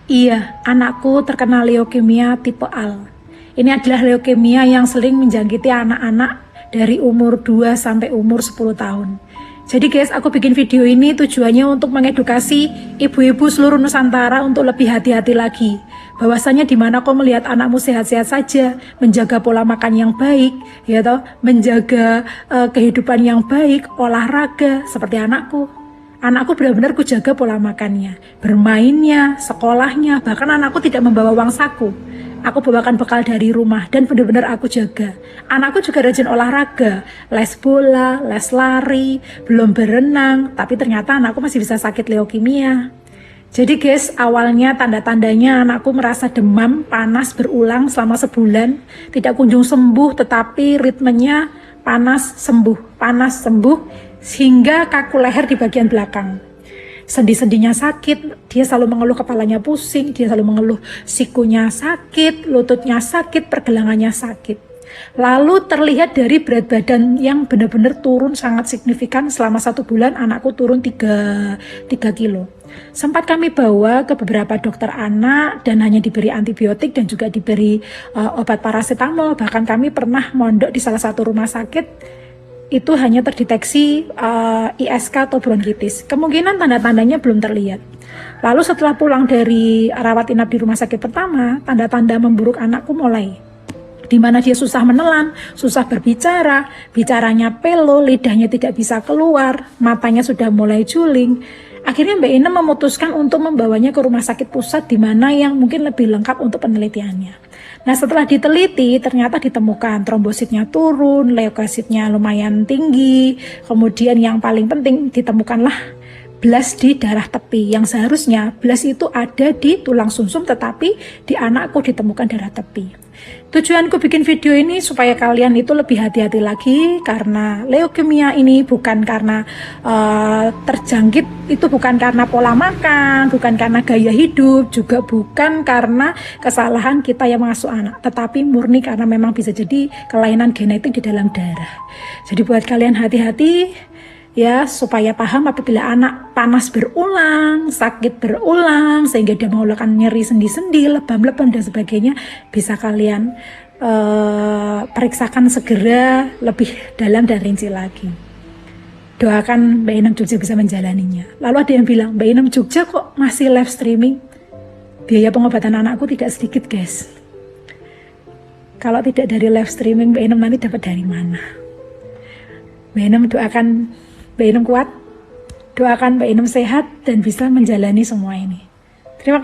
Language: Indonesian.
Iya, anakku terkena leukemia tipe AL. Ini adalah leukemia yang sering menjangkiti anak-anak dari umur 2 sampai umur 10 tahun. Jadi guys, aku bikin video ini tujuannya untuk mengedukasi ibu-ibu seluruh Nusantara untuk lebih hati-hati lagi. Bahwasanya dimana kau melihat anakmu sehat-sehat saja, menjaga pola makan yang baik, ya toh, menjaga kehidupan yang baik, olahraga seperti anakku. Anakku benar-benar ku jaga pola makannya, bermainnya, sekolahnya, bahkan anakku tidak membawa uang saku. Aku bawakan bekal dari rumah dan benar-benar aku jaga. Anakku juga rajin olahraga, les bola, les lari, belum berenang, tapi ternyata anakku masih bisa sakit leukemia. Jadi guys, awalnya tanda-tandanya anakku merasa demam, panas berulang selama sebulan, tidak kunjung sembuh, tetapi ritmenya panas sembuh, hingga kaku leher di bagian belakang. Sendi-sendinya sakit, dia selalu mengeluh kepalanya pusing, dia selalu mengeluh sikunya sakit, lututnya sakit, pergelangannya sakit. Lalu terlihat dari berat badan yang benar-benar turun sangat signifikan. Selama 1 bulan anakku turun 3 kilo. Sempat kami bawa ke beberapa dokter anak dan hanya diberi antibiotik dan juga diberi obat paracetamol. Bahkan kami pernah mondok di salah satu rumah sakit, itu hanya terdeteksi ISK atau bronkitis. Kemungkinan tanda-tandanya belum terlihat. Lalu setelah pulang dari rawat inap di rumah sakit pertama, tanda-tanda memburuk anakku mulai. Di mana dia susah menelan, susah berbicara, bicaranya pelo, lidahnya tidak bisa keluar, matanya sudah mulai juling. Akhirnya Mbak Inem memutuskan untuk membawanya ke rumah sakit pusat di mana yang mungkin lebih lengkap untuk penelitiannya. Nah, setelah diteliti ternyata ditemukan trombositnya turun, leukositnya lumayan tinggi, kemudian yang paling penting ditemukanlah blas di darah tepi, yang seharusnya blas itu ada di tulang sumsum tetapi di anakku ditemukan darah tepi. Tujuanku bikin video ini supaya kalian itu lebih hati-hati lagi, karena leukemia ini bukan karena terjangkit, itu bukan karena pola makan, bukan karena gaya hidup, juga bukan karena kesalahan kita yang mengasuh anak, tetapi murni karena memang bisa jadi kelainan genetik di dalam darah. Jadi buat kalian hati-hati ya, supaya paham apabila anak panas berulang, sakit berulang, sehingga dia mengeluarkan nyeri sendi-sendi, lebam-lebam dan sebagainya, bisa kalian periksakan segera lebih dalam dan rinci lagi. Doakan Mbak Inem Jogja bisa menjalaninya. Lalu ada yang bilang, Mbak Inem Jogja kok masih live streaming? Biaya pengobatan anakku tidak sedikit guys. Kalau tidak dari live streaming, Mbak Inem nanti dapat dari mana? Mbak Inem doakan Mbak Inem kuat, doakan Mbak Inem sehat dan bisa menjalani semua ini.